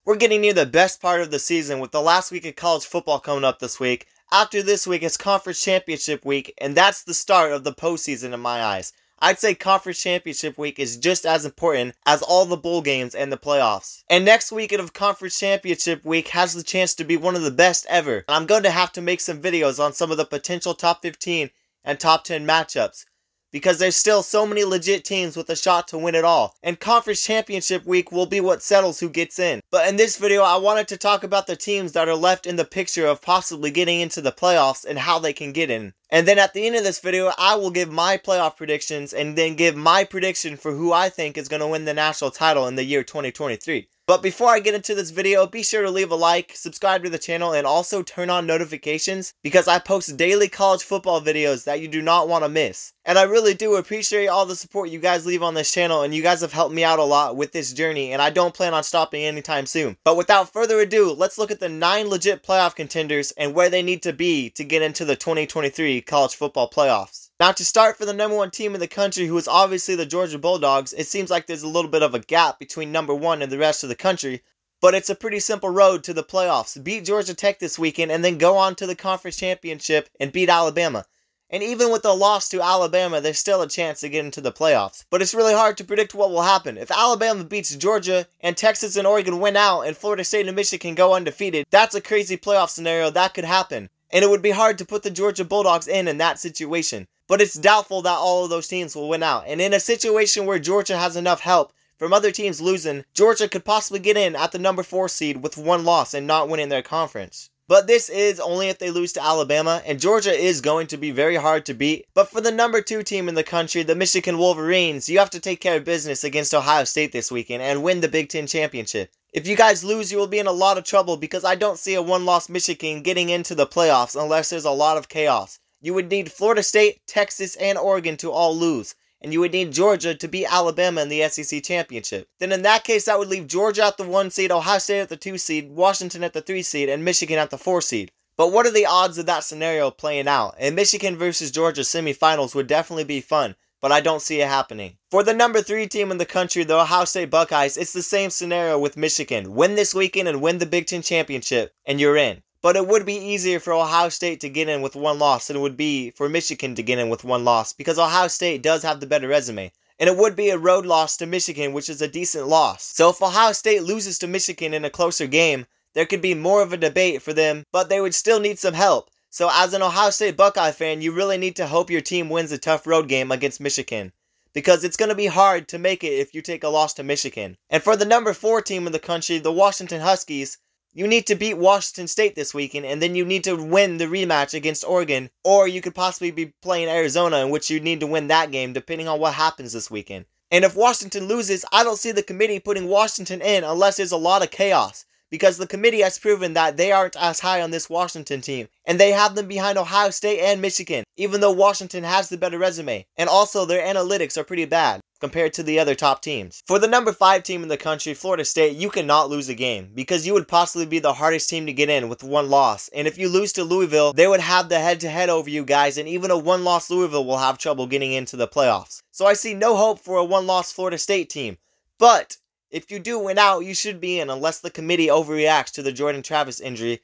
We're getting near the best part of the season with the last week of college football coming up this week. After this week is Conference Championship Week, and that's the start of the postseason in my eyes. I'd say Conference Championship Week is just as important as all the bowl games and the playoffs. And next weekend of Conference Championship Week has the chance to be one of the best ever. And I'm going to have to make some videos on some of the potential top 15 and top 10 matchups, because there's still so many legit teams with a shot to win it all. And Conference Championship Week will be what settles who gets in. But in this video, I wanted to talk about the teams that are left in the picture of possibly getting into the playoffs and how they can get in. And then at the end of this video, I will give my playoff predictions and then give my prediction for who I think is going to win the national title in the year 2023. But before I get into this video, be sure to leave a like, subscribe to the channel, and also turn on notifications, because I post daily college football videos that you do not want to miss. And I really do appreciate all the support you guys leave on this channel, and you guys have helped me out a lot with this journey, and I don't plan on stopping anytime soon. But without further ado, let's look at the 9 legit playoff contenders and where they need to be to get into the 2023 college football playoffs. Now, to start for the number 1 team in the country, who is obviously the Georgia Bulldogs, it seems like there's a little bit of a gap between number 1 and the rest of the country, but it's a pretty simple road to the playoffs. Beat Georgia Tech this weekend and then go on to the conference championship and beat Alabama. And even with a loss to Alabama, there's still a chance to get into the playoffs. But it's really hard to predict what will happen. If Alabama beats Georgia and Texas and Oregon win out and Florida State and Michigan go undefeated, that's a crazy playoff scenario that could happen. And it would be hard to put the Georgia Bulldogs in that situation. But it's doubtful that all of those teams will win out. And in a situation where Georgia has enough help from other teams losing, Georgia could possibly get in at the number 4 seed with 1 loss and not winning their conference. But this is only if they lose to Alabama, and Georgia is going to be very hard to beat. But for the number 2 team in the country, the Michigan Wolverines, you have to take care of business against Ohio State this weekend and win the Big Ten Championship. If you guys lose, you will be in a lot of trouble, because I don't see a 1-loss Michigan getting into the playoffs unless there's a lot of chaos. You would need Florida State, Texas, and Oregon to all lose, and you would need Georgia to beat Alabama in the SEC Championship. Then in that case, that would leave Georgia at the 1 seed, Ohio State at the 2 seed, Washington at the 3 seed, and Michigan at the 4 seed. But what are the odds of that scenario playing out? And Michigan versus Georgia semifinals would definitely be fun, but I don't see it happening. For the number 3 team in the country, the Ohio State Buckeyes, it's the same scenario with Michigan. Win this weekend and win the Big Ten Championship, and you're in. But it would be easier for Ohio State to get in with 1 loss than it would be for Michigan to get in with 1 loss, because Ohio State does have the better resume. And it would be a road loss to Michigan, which is a decent loss. So if Ohio State loses to Michigan in a closer game, there could be more of a debate for them, but they would still need some help. So as an Ohio State Buckeye fan, you really need to hope your team wins a tough road game against Michigan, because it's going to be hard to make it if you take a loss to Michigan. And for the number 4 team in the country, the Washington Huskies, you need to beat Washington State this weekend, and then you need to win the rematch against Oregon, or you could possibly be playing Arizona, in which you need to win that game depending on what happens this weekend. And if Washington loses, I don't see the committee putting Washington in unless there's a lot of chaos, because the committee has proven that they aren't as high on this Washington team, and they have them behind Ohio State and Michigan, even though Washington has the better resume. And also, their analytics are pretty bad compared to the other top teams. For the number 5 team in the country, Florida State, you cannot lose a game, because you would possibly be the hardest team to get in with 1 loss. And if you lose to Louisville, they would have the head-to-head over you guys, and even a 1-loss Louisville will have trouble getting into the playoffs. So I see no hope for a 1-loss Florida State team. But if you do win out, you should be in, unless the committee overreacts to the Jordan Travis injury.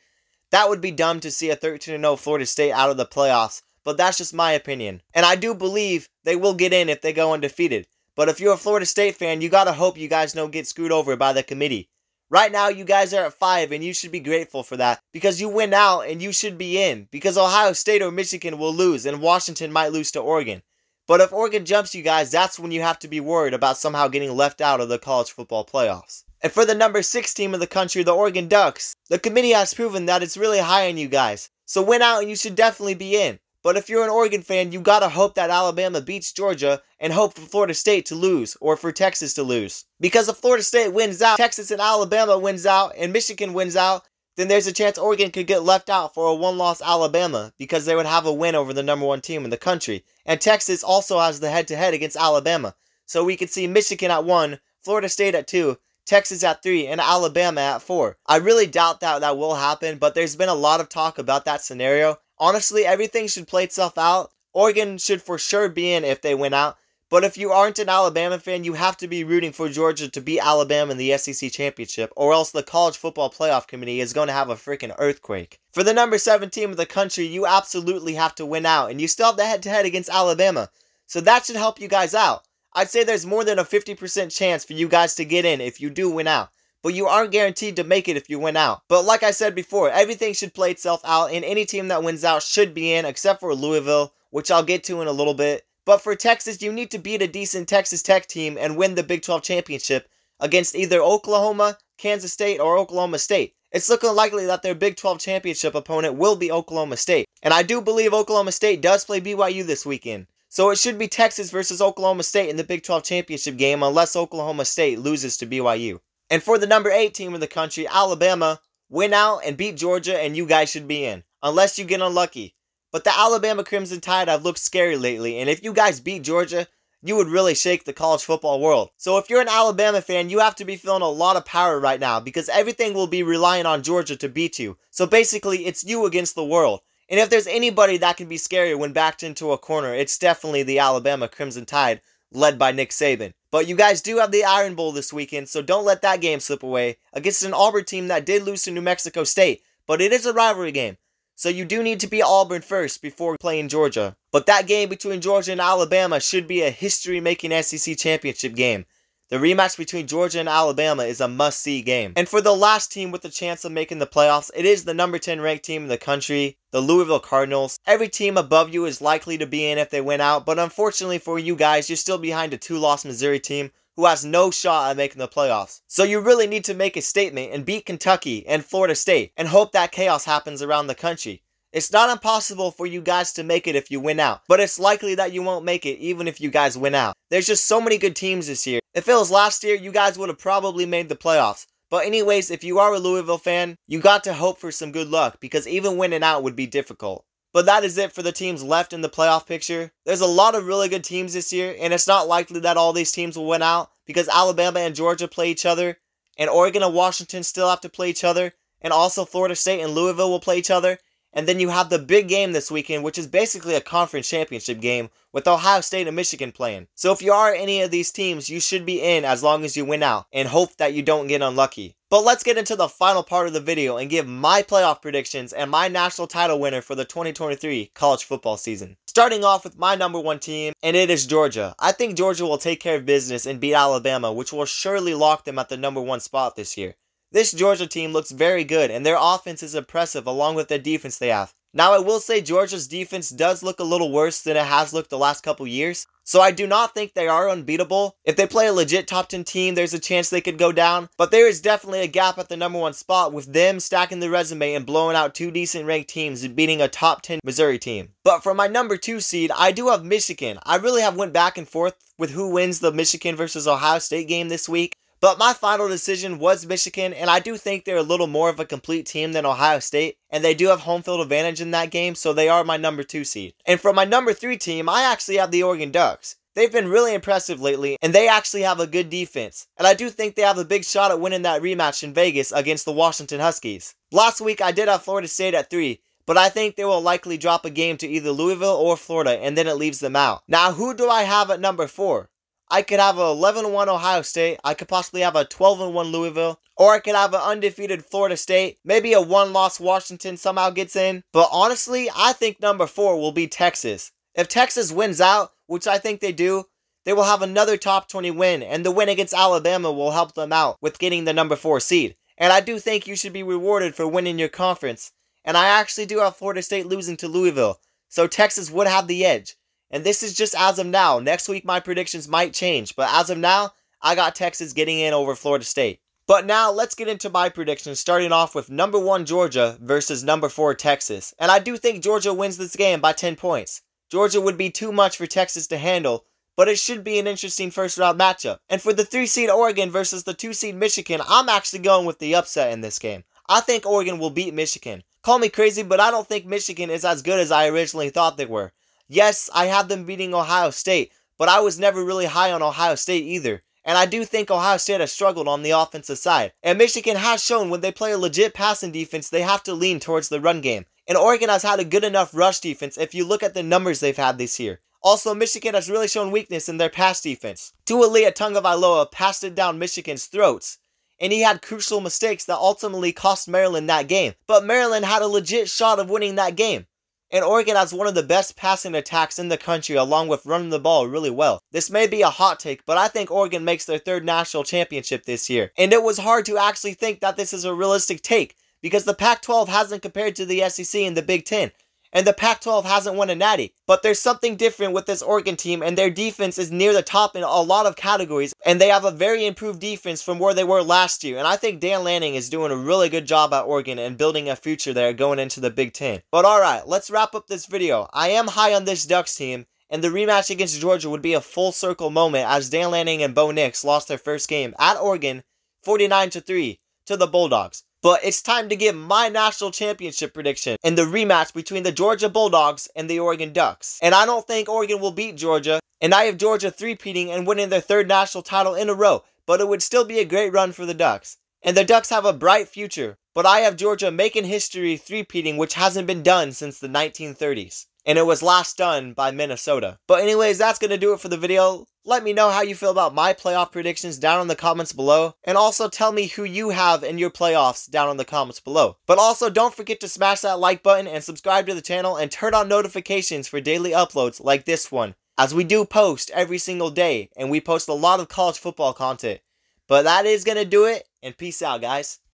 That would be dumb to see a 13-0 Florida State out of the playoffs, but that's just my opinion. And I do believe they will get in if they go undefeated. But if you're a Florida State fan, you gotta hope you guys don't get screwed over by the committee. Right now, you guys are at 5, and you should be grateful for that, because you win out and you should be in, because Ohio State or Michigan will lose, and Washington might lose to Oregon. But if Oregon jumps you guys, that's when you have to be worried about somehow getting left out of the college football playoffs. And for the number 6 team in the country, the Oregon Ducks, the committee has proven that it's really high on you guys. So win out and you should definitely be in. But if you're an Oregon fan, you gotta hope that Alabama beats Georgia and hope for Florida State to lose, or for Texas to lose. Because if Florida State wins out, Texas and Alabama wins out, and Michigan wins out, then there's a chance Oregon could get left out for a 1-loss Alabama, because they would have a win over the number 1 team in the country. And Texas also has the head-to-head against Alabama. So we could see Michigan at 1, Florida State at 2, Texas at 3, and Alabama at 4. I really doubt that will happen, but there's been a lot of talk about that scenario. Honestly, everything should play itself out. Oregon should for sure be in if they win out, But if you aren't an Alabama fan, you have to be rooting for Georgia to beat Alabama in the SEC Championship, or else the College Football Playoff Committee is going to have a freaking earthquake. For the number 7 team of the country, you absolutely have to win out, and you still have the head-to-head against Alabama. So that should help you guys out. I'd say there's more than a 50% chance for you guys to get in if you do win out. But you aren't guaranteed to make it if you win out. But like I said before, everything should play itself out, and any team that wins out should be in, except for Louisville, which I'll get to in a little bit. But for Texas, you need to beat a decent Texas Tech team and win the Big 12 championship against either Oklahoma, Kansas State, or Oklahoma State. It's looking likely that their Big 12 championship opponent will be Oklahoma State. And I do believe Oklahoma State does play BYU this weekend. So it should be Texas versus Oklahoma State in the Big 12 championship game unless Oklahoma State loses to BYU. And for the number 8 team in the country, Alabama, win out and beat Georgia and you guys should be in. Unless you get unlucky. But the Alabama Crimson Tide have looked scary lately, and if you guys beat Georgia, you would really shake the college football world. So if you're an Alabama fan, you have to be feeling a lot of power right now, because everything will be relying on Georgia to beat you. So basically, it's you against the world. And if there's anybody that can be scary when backed into a corner, it's definitely the Alabama Crimson Tide, led by Nick Saban. But you guys do have the Iron Bowl this weekend, so don't let that game slip away, against an Auburn team that did lose to New Mexico State. But it is a rivalry game. So you do need to beat Auburn first before playing Georgia. But that game between Georgia and Alabama should be a history-making SEC championship game. The rematch between Georgia and Alabama is a must-see game. And for the last team with the chance of making the playoffs, it is the number 10 ranked team in the country, the Louisville Cardinals. Every team above you is likely to be in if they win out, but unfortunately for you guys, you're still behind a 2-loss Missouri team who has no shot at making the playoffs. So you really need to make a statement and beat Kentucky and Florida State and hope that chaos happens around the country. It's not impossible for you guys to make it if you win out, but it's likely that you won't make it even if you guys win out. There's just so many good teams this year. If it was last year, you guys would have probably made the playoffs. But anyways, if you are a Louisville fan, you got to hope for some good luck, because even winning out would be difficult. But that is it for the teams left in the playoff picture. There's a lot of really good teams this year, and it's not likely that all these teams will win out, because Alabama and Georgia play each other, and Oregon and Washington still have to play each other, and also Florida State and Louisville will play each other. And then you have the big game this weekend, which is basically a conference championship game with Ohio State and Michigan playing. So if you are any of these teams, you should be in as long as you win out and hope that you don't get unlucky. But let's get into the final part of the video and give my playoff predictions and my national title winner for the 2023 college football season. Starting off with my number 1 team, and it is Georgia. I think Georgia will take care of business and beat Alabama, which will surely lock them at the number 1 spot this year. This Georgia team looks very good, and their offense is impressive along with the defense they have. Now, I will say Georgia's defense does look a little worse than it has looked the last couple years, so I do not think they are unbeatable. If they play a legit top 10 team, there's a chance they could go down, but there is definitely a gap at the number 1 spot with them stacking the resume and blowing out 2 decent ranked teams and beating a top 10 Missouri team. But for my number 2 seed, I do have Michigan. I really have went back and forth with who wins the Michigan versus Ohio State game this week. But my final decision was Michigan, and I do think they're a little more of a complete team than Ohio State, and they do have home field advantage in that game, so they are my number 2 seed. And for my number 3 team, I actually have the Oregon Ducks. They've been really impressive lately, and they actually have a good defense. And I do think they have a big shot at winning that rematch in Vegas against the Washington Huskies. Last week, I did have Florida State at 3, but I think they will likely drop a game to either Louisville or Florida, and then it leaves them out. Now, who do I have at number 4? I could have a 11-1 Ohio State, I could possibly have a 12-1 Louisville, or I could have an undefeated Florida State, maybe a 1-loss Washington somehow gets in. But honestly, I think number 4 will be Texas. If Texas wins out, which I think they do, they will have another top 20 win, and the win against Alabama will help them out with getting the number 4 seed. And I do think you should be rewarded for winning your conference, and I actually do have Florida State losing to Louisville, so Texas would have the edge. And this is just as of now. Next week my predictions might change, but as of now, I got Texas getting in over Florida State. But now let's get into my predictions, starting off with number 1 Georgia versus number 4 Texas. And I do think Georgia wins this game by 10 points. Georgia would be too much for Texas to handle, but it should be an interesting first round matchup. And for the 3 seed Oregon versus the 2 seed Michigan, I'm actually going with the upset in this game. I think Oregon will beat Michigan. Call me crazy, but I don't think Michigan is as good as I originally thought they were. Yes, I have them beating Ohio State, but I was never really high on Ohio State either. And I do think Ohio State has struggled on the offensive side. And Michigan has shown when they play a legit passing defense, they have to lean towards the run game. And Oregon has had a good enough rush defense if you look at the numbers they've had this year. Also, Michigan has really shown weakness in their pass defense. Tua Tagovailoa passed it down Michigan's throats, and he had crucial mistakes that ultimately cost Maryland that game. But Maryland had a legit shot of winning that game. And Oregon has one of the best passing attacks in the country, along with running the ball really well. This may be a hot take, but I think Oregon makes their third national championship this year. And it was hard to actually think that this is a realistic take, because the Pac-12 hasn't compared to the SEC and the Big Ten. And the Pac-12 hasn't won a natty. But there's something different with this Oregon team, and their defense is near the top in a lot of categories, and they have a very improved defense from where they were last year. And I think Dan Lanning is doing a really good job at Oregon and building a future there going into the Big Ten. But alright, let's wrap up this video. I am high on this Ducks team, and the rematch against Georgia would be a full circle moment as Dan Lanning and Bo Nix lost their first game at Oregon 49-3 to the Bulldogs. But it's time to give my national championship prediction in the rematch between the Georgia Bulldogs and the Oregon Ducks. And I don't think Oregon will beat Georgia, and I have Georgia three-peating and winning their third national title in a row, but it would still be a great run for the Ducks. And the Ducks have a bright future, but I have Georgia making history three-peating, which hasn't been done since the 1930s. And it was last done by Minnesota. But anyways, that's going to do it for the video. Let me know how you feel about my playoff predictions down in the comments below. And also tell me who you have in your playoffs down in the comments below. But also don't forget to smash that like button and subscribe to the channel and turn on notifications for daily uploads like this one, as we do post every single day, and we post a lot of college football content. But that is going to do it, and peace out, guys.